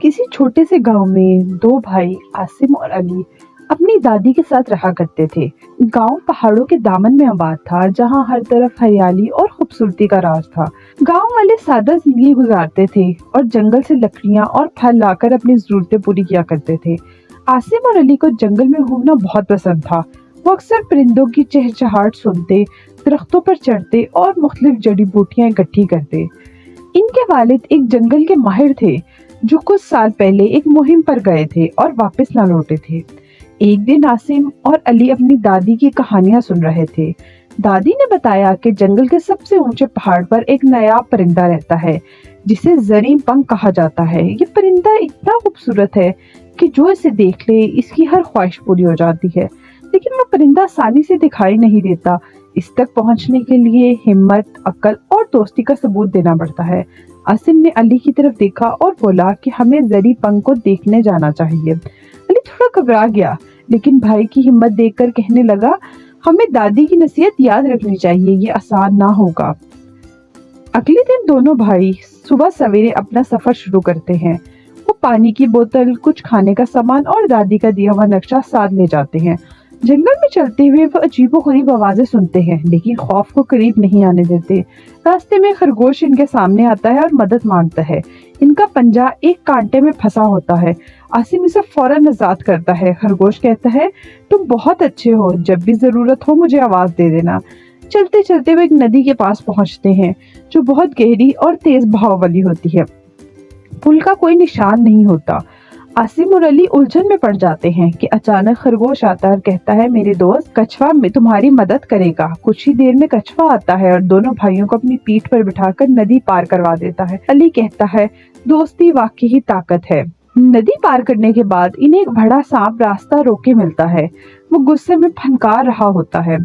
किसी छोटे से गांव में दो भाई आसिम और अली अपनी दादी के साथ रहा करते थे। गांव पहाड़ों के दामन में आबाद था, जहां हर तरफ हरियाली और खूबसूरती का राज था। गांव वाले सादा जिंदगी गुजारते थे और जंगल से लकड़ियां और फल लाकर अपनी जरूरतें पूरी किया करते थे। आसिम और अली को जंगल में घूमना बहुत पसंद था। वो अक्सर परिंदों की चहचहाहट सुनते, दरख्तों पर चढ़ते और मुख्तलिफ जड़ी बूटियां इकट्ठी करते। इनके वालिद एक जंगल के माहिर थे, जो कुछ साल पहले एक मुहिम पर गए थे और वापस न लौटे थे। एक दिन आसिम और अली अपनी दादी की कहानियां सुन रहे थे। दादी ने बताया कि जंगल के सबसे ऊंचे पहाड़ पर एक नायाब परिंदा रहता है, जिसे जरी पंख कहा जाता है। ये परिंदा इतना खूबसूरत है कि जो इसे देख ले, इसकी हर ख्वाहिश पूरी हो जाती है। लेकिन वो परिंदा आसानी से दिखाई नहीं देता। इस तक पहुंचने के लिए हिम्मत, अक्ल और दोस्ती का सबूत देना पड़ता है। आसिम ने अली की तरफ देखा और बोला कि हमें जरी पंख को देखने जाना चाहिए। अली थोड़ा घबरा गया, लेकिन भाई की हिम्मत देखकर कहने लगा, हमें दादी की नसीहत याद रखनी चाहिए, ये आसान ना होगा। अगले दिन दोनों भाई सुबह सवेरे अपना सफर शुरू करते हैं। वो पानी की बोतल, कुछ खाने का सामान और दादी का दिया हुआ नक्शा साथ ले जाते हैं। जंगल में चलते हुए वो अजीबोगरीब आवाजें सुनते हैं, लेकिन खौफ को करीब नहीं आने देते। रास्ते में खरगोश इनके सामने आता है और मदद मांगता है। इनका पंजा एक कांटे में फंसा होता है। आसिम इसे फौरन आजाद करता है। खरगोश कहता है, तुम बहुत अच्छे हो, जब भी जरूरत हो मुझे आवाज दे देना। चलते चलते वो एक नदी के पास पहुंचते हैं, जो बहुत गहरी और तेज बहाव वाली होती है। पुल का कोई निशान नहीं होता। आसिम और अली उलझन में पड़ जाते हैं कि अचानक खरगोश आता है और कहता है, मेरे दोस्त, कछुआ में तुम्हारी मदद करेगा। कुछ ही देर में कछुआ आता है और दोनों भाइयों को अपनी पीठ पर बिठाकर नदी पार करवा देता है। अली कहता है, दोस्ती वाकई ही ताकत है। नदी पार करने के बाद इन्हें एक बड़ा सांप रास्ता रोके मिलता है। वो गुस्से में फनकार रहा होता है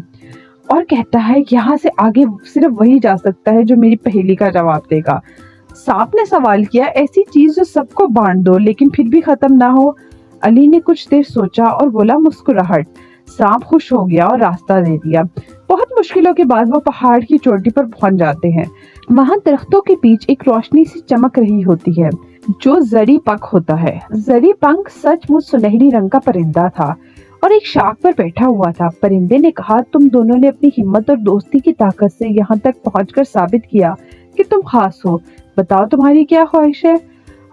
और कहता है, यहाँ से आगे सिर्फ वही जा सकता है जो मेरी पहेली का जवाब देगा। सांप ने सवाल किया, ऐसी चीज जो सबको बांट दो लेकिन फिर भी खत्म ना हो। अली ने कुछ देर सोचा और बोला, मुस्कुराहट। सांप खुश हो गया और रास्ता दे दिया। बहुत मुश्किलों के बाद वो पहाड़ की चोटी पर पहुंच जाते हैं। वहां दरख्तों के बीच एक रोशनी सी चमक रही होती है, जो जरी पंख होता है। जरी पंख सचमुच सुनहरी रंग का परिंदा था और एक शाख पर बैठा हुआ था। परिंदे ने कहा, तुम दोनों ने अपनी हिम्मत और दोस्ती की ताकत से यहाँ तक पहुंचकर साबित किया कि तुम खास हो। बताओ तुम्हारी क्या ख्वाहिश है?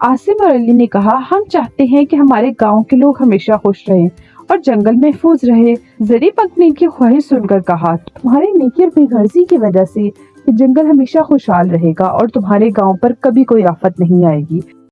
आसिम और अली ने कहा, हम चाहते हैं कि हमारे गांव के लोग हमेशा खुश रहें और जंगल महफूज रहे। जरी पंख ने इनकी ख्वाहिश सुनकर कहा, तुम्हारी नेकी और बेगर्जी की वजह से ये जंगल हमेशा खुशहाल रहेगा और तुम्हारे गांव पर कभी कोई आफत नहीं आएगी।